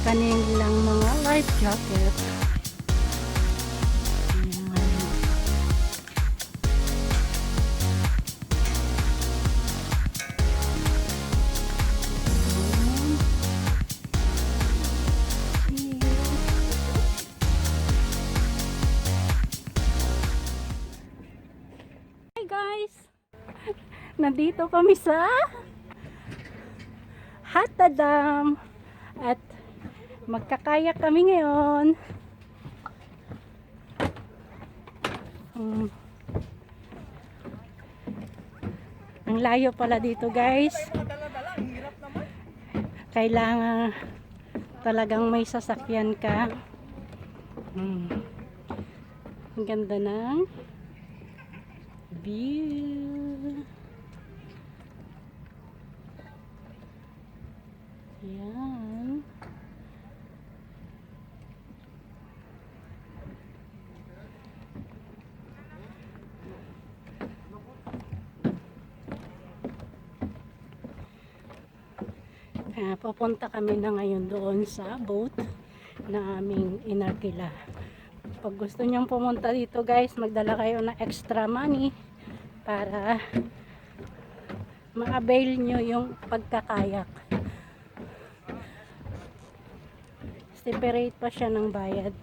kanilang mga life jacket. Ayan. Hi guys! Nandito kami sa Hatta Dam at magkakayak kami ngayon. Ang layo pala dito guys. Kailangan talagang may sasakyan ka. Ang ganda ng view. Yan. Pupunta kami na ngayon doon sa boat na aming inarkila. Pag gusto nyong pumunta dito guys, magdala kayo ng extra money para ma-avail nyo yung pagkakayak. Separate pa siya ng bayad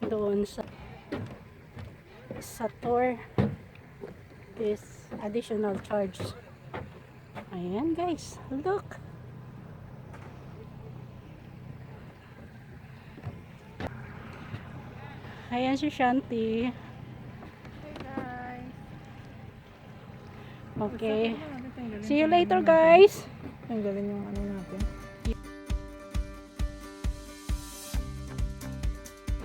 doon sa tour. This additional charge. Ayan guys, look. Ayan si Shanti. Hey guys. Okay. See you later guys. Tanggalin yung ano natin.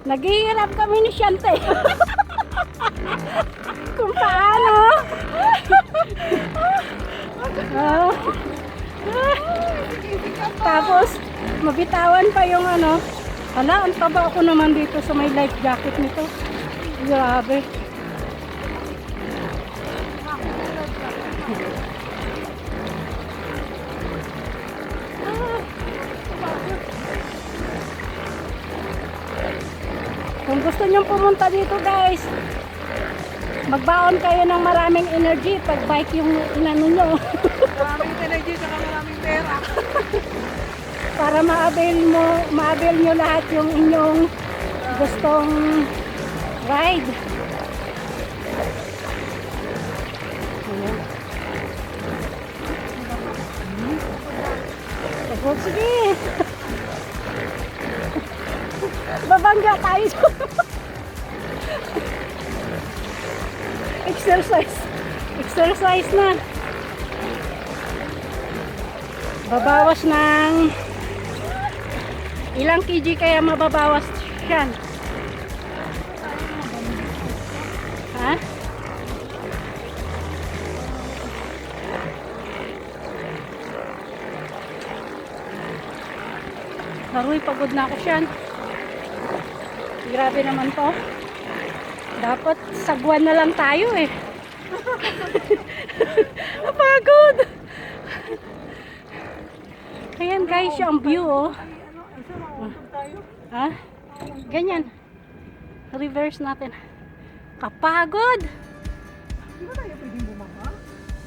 Naghihirap kami ni Shanti. Kung paano. Tapos mabitawan pa yung ano. Hala, ang taba ako naman dito sa may life jacket nito. Grabe. Kung gusto nyong pumunta dito guys, magbaon kayo ng maraming energy pag bike yung inano nyo. Maraming energy saka maraming pera. Para ma-avail nyo lahat yung inyong gustong ride. Ayan. Tapos sige. Babangga tayo. Exercise na. Babawas ng ilang kg kaya mababawas yan? Ha? Haruy, pagod na ako siyan. Grabe naman to. Dapat sagwan na lang tayo eh. Napagod. Ayan guys, yung view oh. Ha? Ganyan. Reverse natin. Kapagod. Di ba tayo pwedeng bumaba?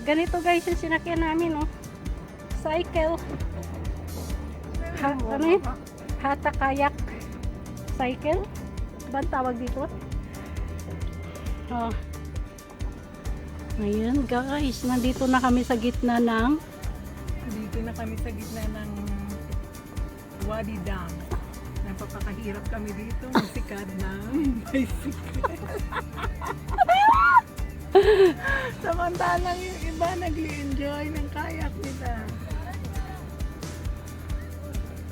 Ganito guys yung sinakyan namin oh. Cycle. Ano yun? Hatta Kayak Cycle. Ba ang tawag dito? Oh. Ayan guys, nandito na kami sa gitna ng Dito na kami sa gitna ng Hatta Dam. Napapakahirap kami dito. Magsikad ng bicycle. Samantalang yung iba nag-enjoy ng kayak nila.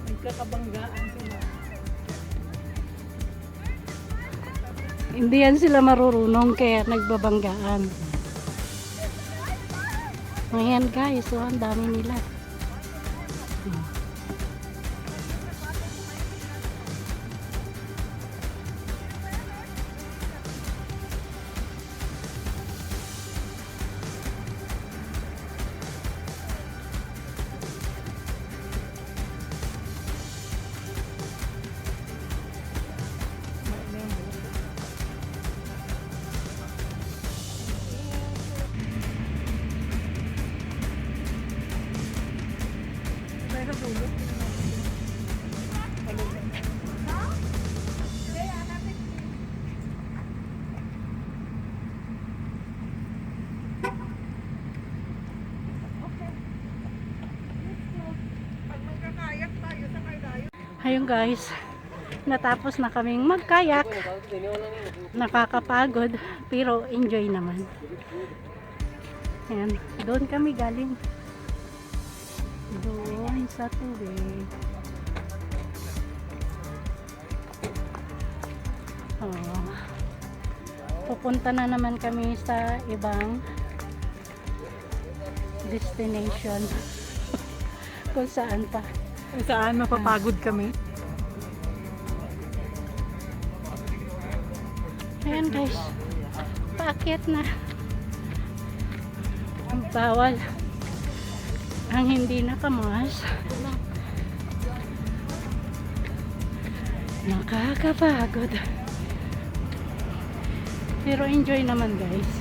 Nagkakabanggaan sila. hindi yan sila marurunong kaya nagbabanggaan. Ayan guys, so ang dami nila. Ayun guys, natapos na kaming magkayak. Nakakapagod pero enjoy naman. Ayan, doon kami galing. Doon sa tubig. Oh. Pupunta na naman kami sa ibang destination. Kung saan pa. Kung saan mapapagod kami. Ayan guys, paakyat na. Ang bawal ang hindi nakamas. Nakakapagod. Pero enjoy naman guys.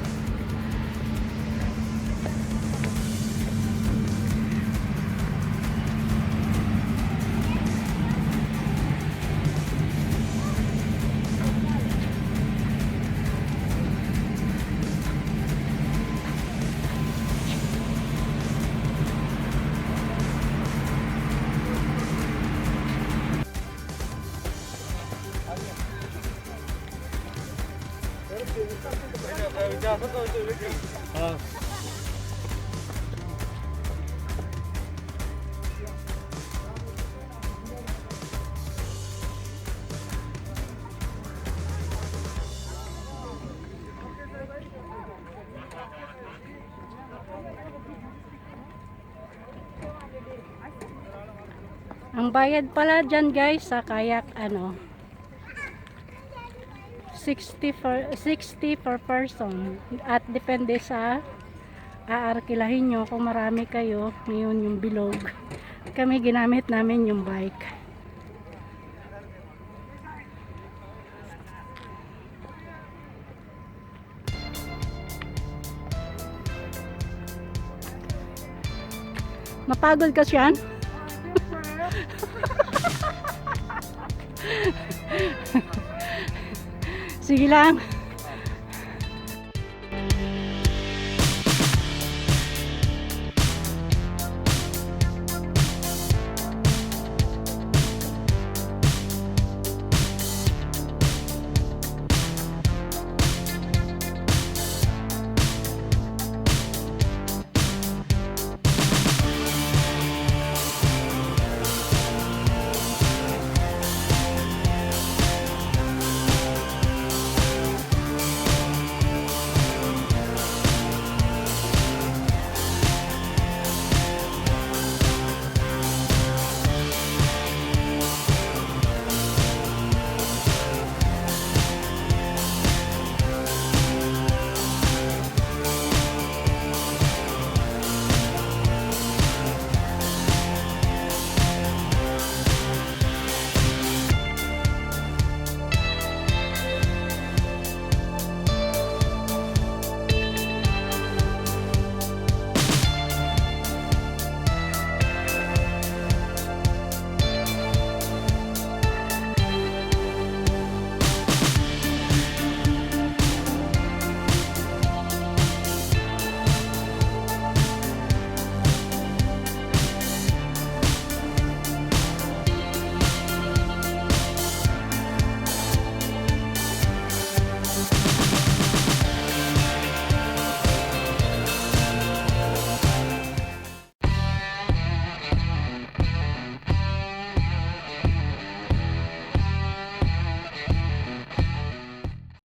Ang bayad pala dyan guys sa kayak 60 per person at depende sa aarkilahin nyo. Kung marami kayo, ngayon yung bilog, kami ginamit namin yung bike. Mapagod ka siyan? Sige lang.